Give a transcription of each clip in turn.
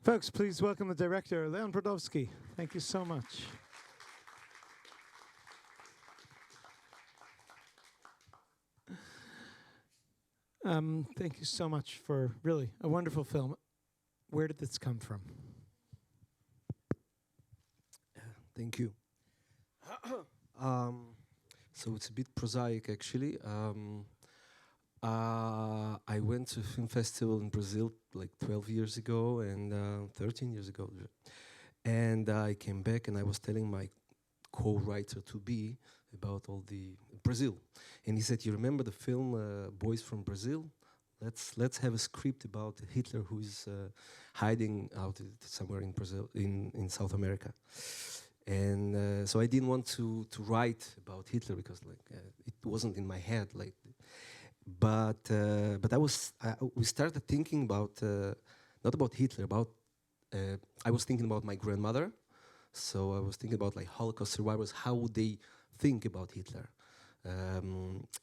Folks, please welcome the director, Leon Prudovsky. Thank you so much. Thank you so much for really a wonderful film. Where did this come from? Thank you. So it's a bit prosaic, actually. I went to a film festival in Brazil like 12 years ago and 13 years ago. And I came back and I was telling my co-writer to be about all the Brazil. And he said, you remember the film Boys from Brazil? Let's have a script about Hitler who is hiding out somewhere in Brazil, in South America. And so I didn't want to write about Hitler because it wasn't in my head. But we started thinking about not about Hitler, I was thinking about my grandmother. So I was thinking about Holocaust survivors. How would they think about Hitler?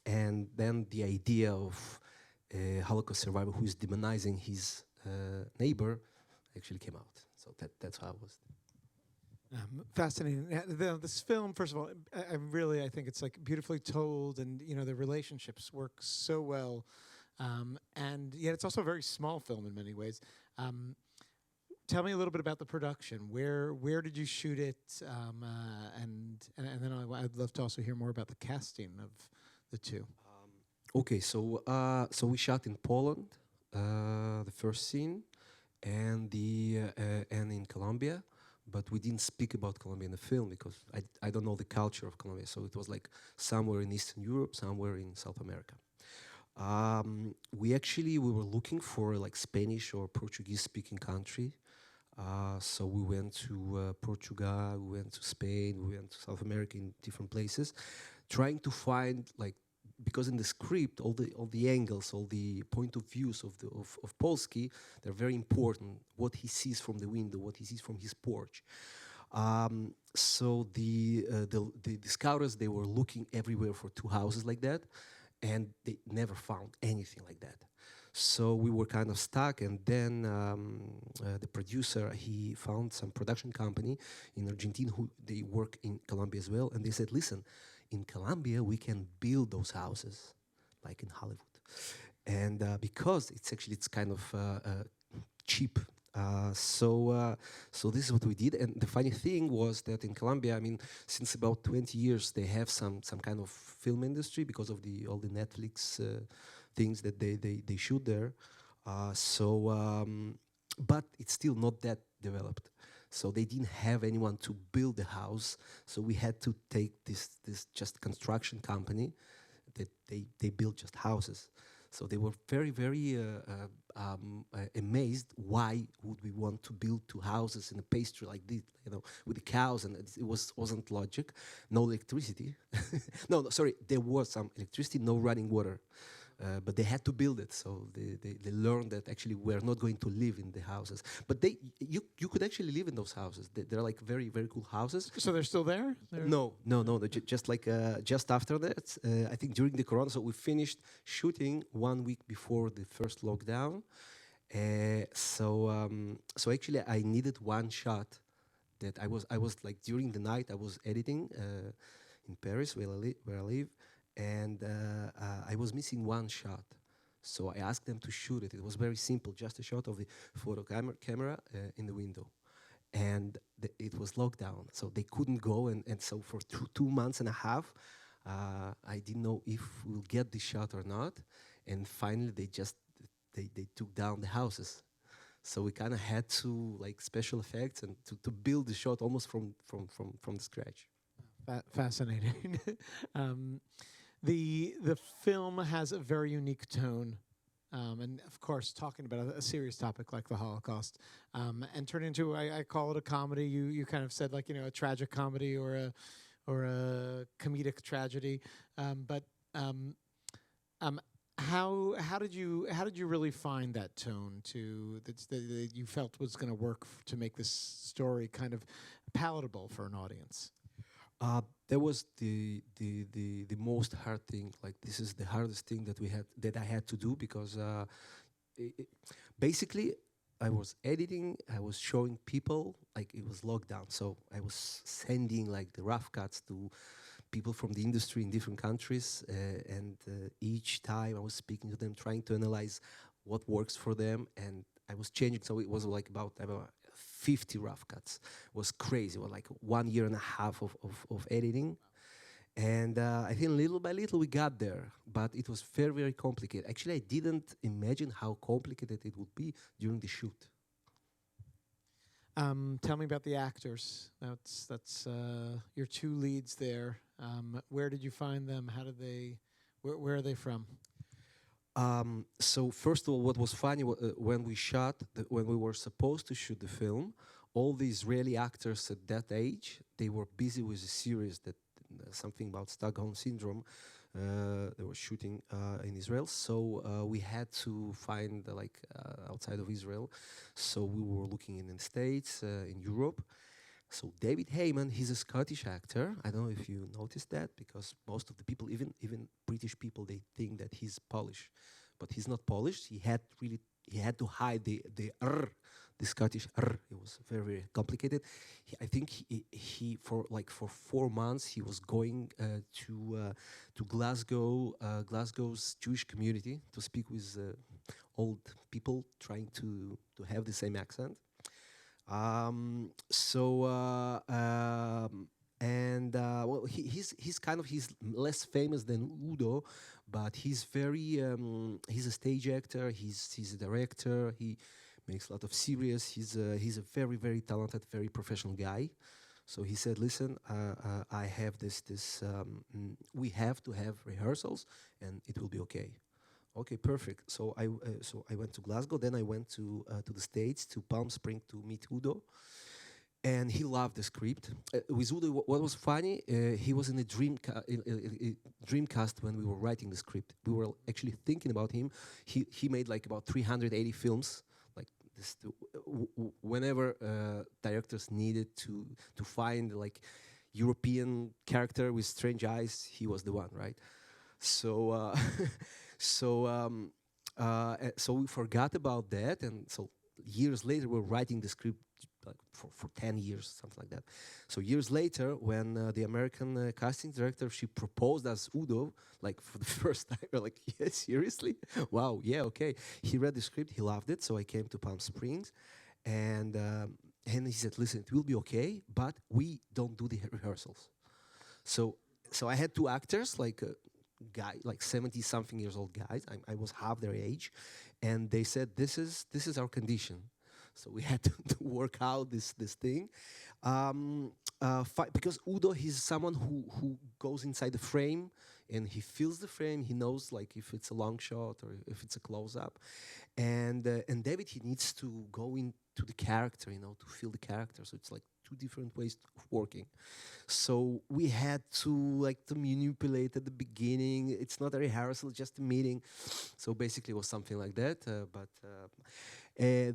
And then the idea of a Holocaust survivor who is demonizing his neighbor actually came out. So that's how I was. Fascinating. This film, first of all, I think it's beautifully told, and the relationships work so well, and yet it's also a very small film in many ways. Tell me a little bit about the production. Where did you shoot it? And then I'd love to also hear more about the casting of the two. Okay, so we shot in Poland, the first scene, and in Colombia. But we didn't speak about Colombia in the film because I don't know the culture of Colombia. So it was somewhere in Eastern Europe, somewhere in South America. We were looking for Spanish or Portuguese speaking country. So we went to Portugal, we went to Spain, we went to South America in different places, trying to find because in the script, all the angles, all the point of views of Polsky, they're very important. What he sees from the window, what he sees from his porch. So the scouters, they were looking everywhere for two houses like that, and they never found anything like that. So we were kind of stuck, and then the producer, he found some production company in Argentina who they work in Colombia as well, and they said, listen, in Colombia, we can build those houses, like in Hollywood. And because it's kind of cheap. So this is what we did. And the funny thing was that in Colombia, since about 20 years, they have some kind of film industry because of all the Netflix things that they shoot there. But it's still not that developed. So they didn't have anyone to build the house. So we had to take this just construction company that they built just houses. So they were very, very amazed. Why would we want to build two houses in a pastry like this, with the cows? And it wasn't logic. No electricity. no, sorry, there was some electricity, no running water. But they had to build it, so they learned that actually we're not going to live in the houses. But you could actually live in those houses. They're very, very cool houses. So they're still there? No. Just after that, I think during the Corona, so we finished shooting 1 week before the first lockdown. So actually I needed one shot that I was during the night I was editing in Paris where I live. And I was missing one shot. So I asked them to shoot it. It was very simple, just a shot of the photo camera in the window. And it was locked down, so they couldn't go. And so for 2 months and a half, I didn't know if we'll get the shot or not. And finally, they took down the houses. So we kind of had to special effects and to build the shot almost from the scratch. Fascinating. The film has a very unique tone, and of course, talking about a serious topic like the Holocaust, and turn into I call it a comedy. You kind of said a tragic comedy or a comedic tragedy, but how did you really find that tone that you felt was going to work to make this story kind of palatable for an audience? That was the most hard thing. This is the hardest thing that I had to do because basically I was editing, I was showing people, like it was lockdown, so I was sending like the rough cuts to people from the industry in different countries, and each time I was speaking to them, trying to analyze what works for them, and I was changing. So it was like about 50 rough cuts. It was crazy. It was like 1 year and a half of editing. And I think little by little we got there, but it was very, very complicated. Actually, I didn't imagine how complicated it would be during the shoot. Tell me about the actors. That's your two leads there. Where did you find them? How did they? Where are they from? So first of all, what was funny when we shot, when we were supposed to shoot the film, all the Israeli actors at that age, they were busy with a series that something about Stockholm syndrome. They were shooting in Israel, so we had to find outside of Israel. So we were looking in the States, in Europe. So David Heyman, he's a Scottish actor. I don't know if you noticed that, because most of the people, even British people, they think that he's Polish, but he's not Polish. He had to hide the R, the Scottish R. It was very, very complicated. I think he for 4 months he was going to Glasgow, Glasgow's Jewish community, to speak with old people trying to have the same accent. Well, he's less famous than Udo, but he's very he's a stage actor. He's a director. He makes a lot of series. He's a very, very talented, very professional guy. So he said, "Listen, I have this. We have to have rehearsals, and it will be okay." Okay, perfect. So I went to Glasgow. Then I went to the States, to Palm Springs, to meet Udo, and he loved the script. With Udo, what was funny, he was in a dream cast when we were writing the script. We were actually thinking about him. He made like about 380 films. Like this, whenever directors needed to find like European character with strange eyes, he was the one, right? So so we forgot about that, and so years later we're writing the script like for 10 years, something like that. So years later, when the American casting director, she proposed as Udo, like for the first time, we're like, yeah, seriously? Wow, yeah, okay. He read the script, he loved it, so I came to Palm Springs, and he said, listen, it will be okay, but we don't do the rehearsals. So I had two actors, like guy, like 70-something years old guys. I was half their age, and they said, "This is our condition." So we had to work out this thing, because Udo, he's someone who goes inside the frame and he feels the frame. He knows like if it's a long shot or if it's a close up, and David, he needs to go into the character, to feel the character. So it's like two different ways of working. So we had to manipulate at the beginning. It's not a rehearsal, just a meeting. So basically it was something like that. But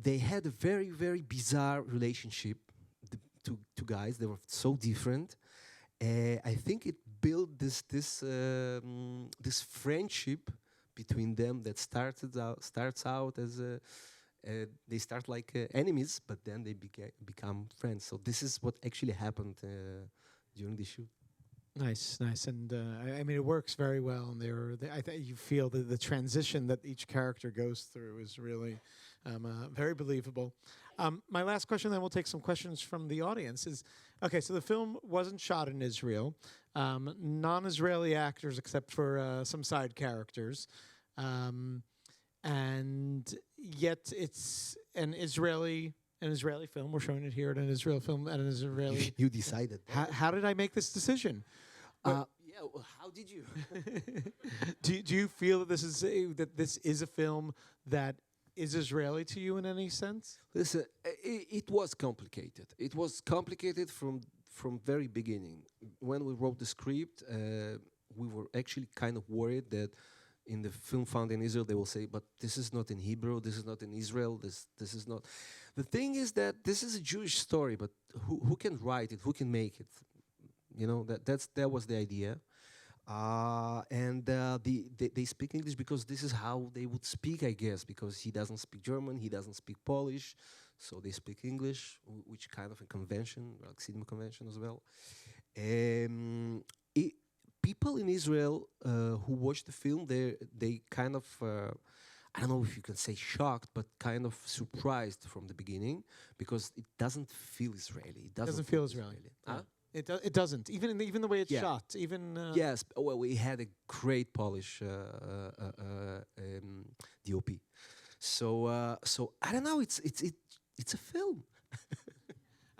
they had a very, very bizarre relationship, the two guys. They were so different. I think it built this friendship between them that starts out as they start like enemies, but then they become friends. So this is what actually happened during the shoot. Nice, and I mean it works very well. And I think you feel the transition that each character goes through is really very believable. My last question, then we'll take some questions from the audience. Is okay. So the film wasn't shot in Israel. Non-Israeli actors, except for some side characters. And yet it's an Israeli film. We're showing it here at an Israel film at an Israeli. You decided. How did I make this decision? Yeah. Well, how did you? do you feel that this is a film that is Israeli to you in any sense? Listen, it was complicated. It was complicated from very beginning. When we wrote the script, we were actually kind of worried that in the film found in Israel, they will say, but this is not in Hebrew, this is not in Israel, this is not. The thing is that this is a Jewish story, but who can write it, who can make it? That was the idea. They speak English because this is how they would speak, I guess, because he doesn't speak German, he doesn't speak Polish, so they speak English, which kind of a convention, like cinema convention as well. Um, I People in Israel who watch the film, they kind of I don't know if you can say shocked, but kind of surprised from the beginning because it doesn't feel Israeli. It Doesn't feel Israeli. Huh? It doesn't. Even the way it's Yeah. shot. Even Yes, well, we had a great Polish DOP. So I don't know. It's a film.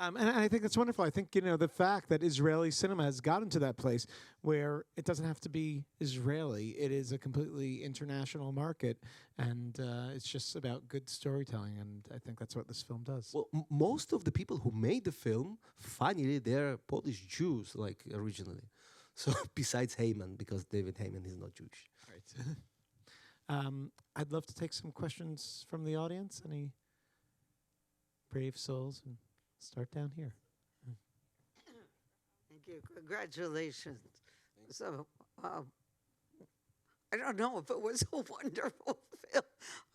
and I think that's wonderful. I think the fact that Israeli cinema has gotten to that place where it doesn't have to be Israeli. It is a completely international market, and it's just about good storytelling. And I think that's what this film does. Well, most of the people who made the film, finally, they're Polish Jews, like originally. So besides Heyman, because David Heyman is not Jewish. Right. I'd love to take some questions from the audience. Any brave souls? And start down here. Thank you. Congratulations. So, I don't know if it was a wonderful film.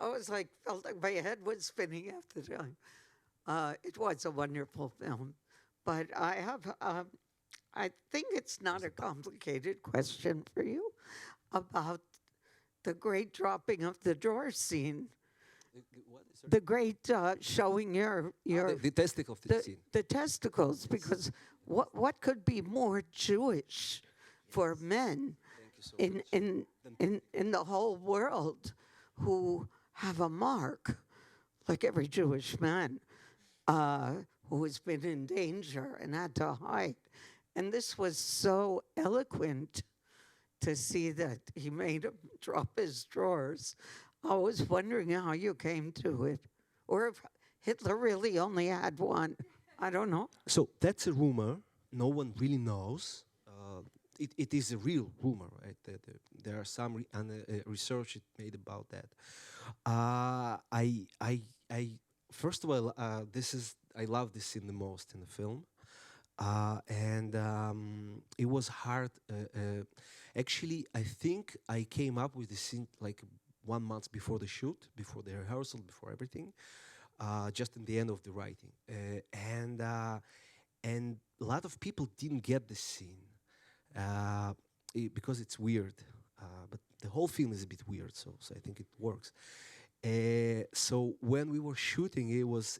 I was felt like my head was spinning half the time. It was a wonderful film. But I think it's not a complicated question for you about the great dropping of the drawer scene. The great showing your the testicle of the scene. the testicles, because what could be more Jewish for men in the whole world who have a mark, like every Jewish man who has been in danger and had to hide. And this was so eloquent to see that he made him drop his drawers. I was wondering how you came to it, or if Hitler really only had one. I don't know. So that's a rumor. No one really knows. It is a real rumor, right? There are some research made about that. I first of all, I love this scene the most in the film, and it was hard. Actually, I think I came up with the scene like 1 month before the shoot, before the rehearsal, before everything, just in the end of the writing. And a lot of people didn't get the scene because it's weird. But the whole film is a bit weird, so I think it works. So when we were shooting, it was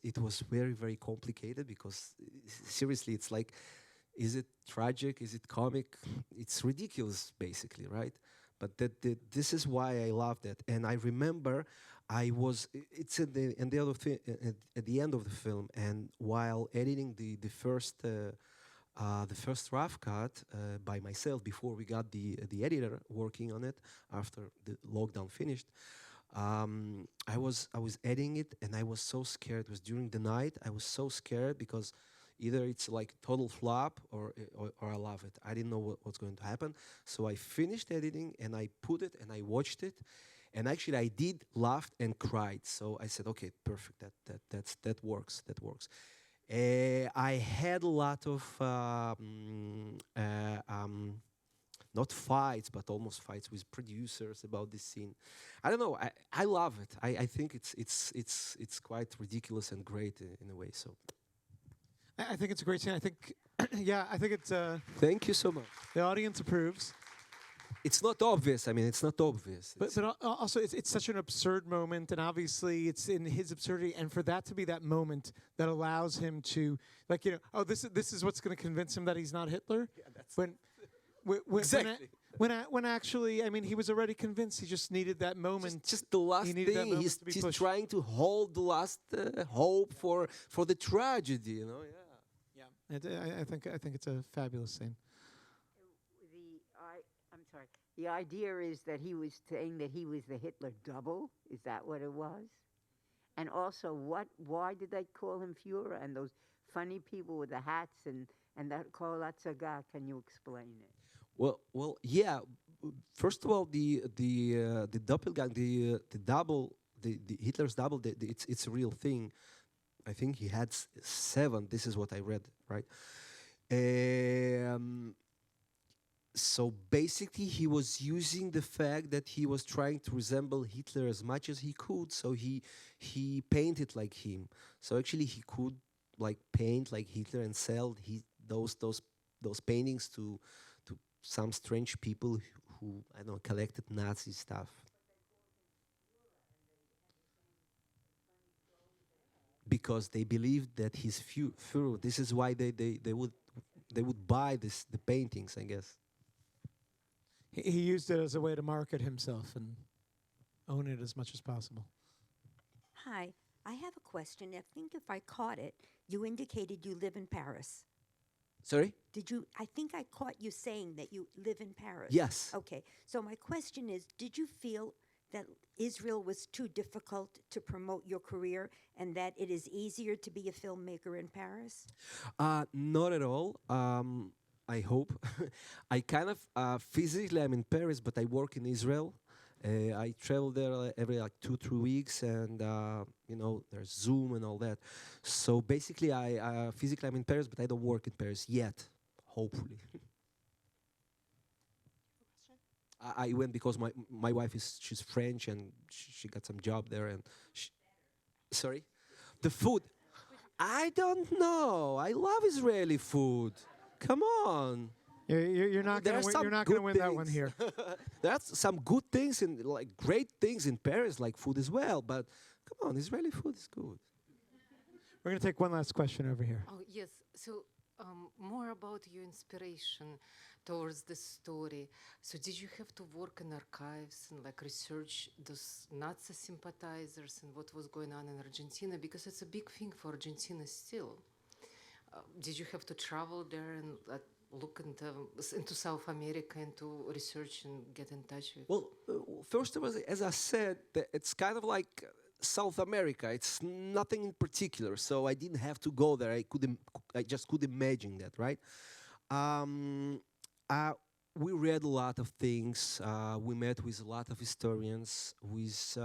very, very complicated because seriously, it's like, is it tragic? Is it comic? It's ridiculous, basically, right? But this is why I loved it. And I remember it's at the end of the film, and while editing the first rough cut by myself before we got the editor working on it after the lockdown finished, I was editing it, and I was so scared. It was during the night. I was so scared because either it's like total flop or I love it. I didn't know what's going to happen. So I finished editing and I put it and I watched it, and actually I did laugh and cried. So I said, okay, perfect. That works. That works. I had a lot of not fights, but almost fights with producers about this scene. I don't know. I love it. I think it's quite ridiculous and great in a way. So. I think it's a great scene. I think, I think it's. Thank you so much. The audience approves. It's not obvious. I mean, it's not obvious. But also, it's such an absurd moment, and obviously, it's in his absurdity. And for that to be that moment that allows him to, this is what's going to convince him that he's not Hitler. Yeah, that's when exactly. When actually, I mean, he was already convinced. He just needed that moment. Just the last thing. He's trying to hold the last hope for the tragedy. You know. Yeah. Yeah. I think it's a fabulous scene. I'm sorry. The idea is that he was saying that he was the Hitler double. Is that what it was? And also, why did they call him Führer? And those funny people with the hats and that Carole Zabar. Can you explain it? Well, yeah. First of all, the doppelganger, the double, the Hitler's double. It's a real thing. I think he had 7. This is what I read, right? So basically, he was using the fact that he was trying to resemble Hitler as much as he could. So he painted like him. So actually, he could like paint like Hitler and sell those paintings to some strange people who I don't know collected Nazi stuff. Because they believed that he's Führer. This is why they would buy the paintings, I guess. He used it as a way to market himself and own it as much as possible. Hi, I have a question. I think if I caught it, you indicated you live in Paris. Sorry? I think I caught you saying that you live in Paris. Yes. Okay, so my question is, did you feel that Israel was too difficult to promote your career and that it is easier to be a filmmaker in Paris? Not at all. I hope. I kind of physically I'm in Paris, but I work in Israel. I travel there every like 2-3 weeks, and there's Zoom and all that. So basically, I physically I'm in Paris, but I don't work in Paris yet. Hopefully. I went because my wife she's French and she got some job there and sorry, the food. I don't know. I love Israeli food. Come on. You're not There going are to some win. You're not going to good win that one things. here. There's some good things and like great things in Paris, like food as well. But come on, Israeli food is good. We're going to take one last question over here. Oh, yes. So, more about your inspiration towards the story. So, did you have to work in archives and like research those Nazi sympathizers and what was going on in Argentina? Because it's a big thing for Argentina still. Did you have to travel there and look into South America and to research and get in touch with? Well, first of all, as I said, it's kind of like South America. It's nothing in particular, so I didn't have to go there. I just could imagine that, right? We read a lot of things. We met with a lot of historians, with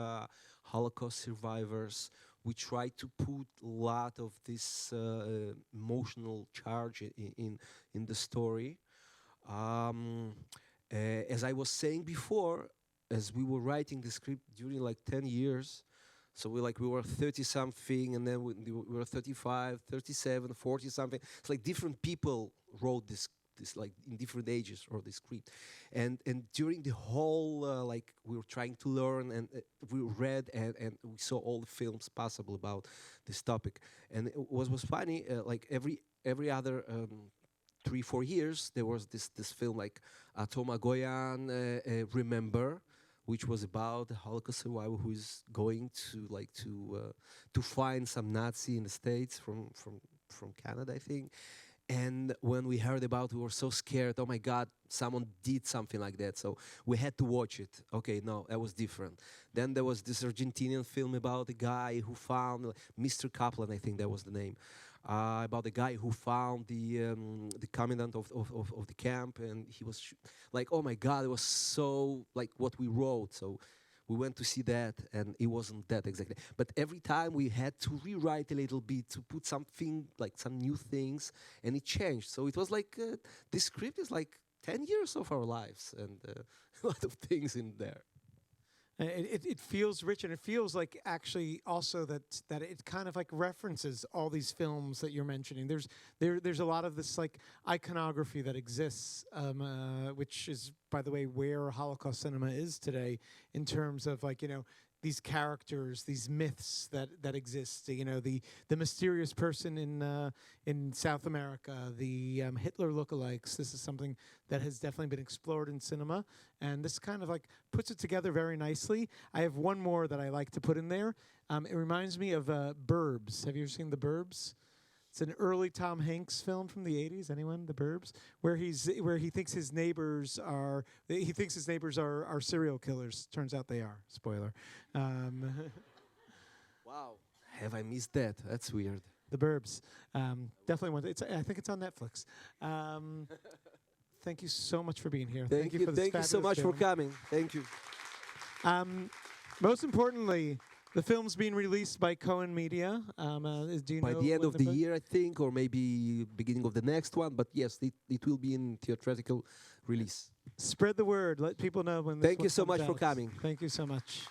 Holocaust survivors. We tried to put a lot of this emotional charge in the story. As I was saying before, as we were writing the script during like 10 years, so we were 30 something, and then we were 35, 37, 40 something. It's like different people wrote this like in different ages wrote the script, and during the whole we were trying to learn, and we read and we saw all the films possible about this topic. And what was funny, like every other 3-4 years there was this film like Toma Goyan Remember, which was about a Holocaust survivor who is going to find some Nazi in the States from Canada, I think. And when we heard about it, we were so scared. Oh my God, someone did something like that. So we had to watch it. Okay, no, that was different. Then there was this Argentinian film about a guy who found, Mr. Kaplan, I think that was the name, about the guy who found the commandant of the camp, and he was like, oh my God, it was so like what we wrote. So we went to see that, and it wasn't that exactly. But every time we had to rewrite a little bit to put something, like some new things, and it changed. So it was like, this script is like 10 years of our lives, and a lot of things in there. It feels rich, and it feels like actually also that it kind of like references all these films that you're mentioning. There's a lot of this like iconography that exists, which is, by the way, where Holocaust cinema is today in terms of like, these characters, these myths that exist. The mysterious person in South America, the Hitler lookalikes. This is something that has definitely been explored in cinema, and this kind of like puts it together very nicely. I have one more that I like to put in there. It reminds me of Burbs. Have you ever seen The Burbs? It's an early Tom Hanks film from the 80s. Anyone? The Burbs, where he thinks his neighbors are serial killers. Turns out they are. Spoiler. Wow. Have I missed that? That's weird. The Burbs. Definitely one. I think it's on Netflix. Thank you so much for being here. Thank you. For this Thank you so fabulous much for film. coming. Thank you. Most importantly, The film's being released by Cohen Media. Do you By know the end when of the film- year, I think, or maybe beginning of the next one. But yes, it will be in theatrical release. Spread the word. Let people know when this Thank one you so comes much for out. coming. Thank you so much.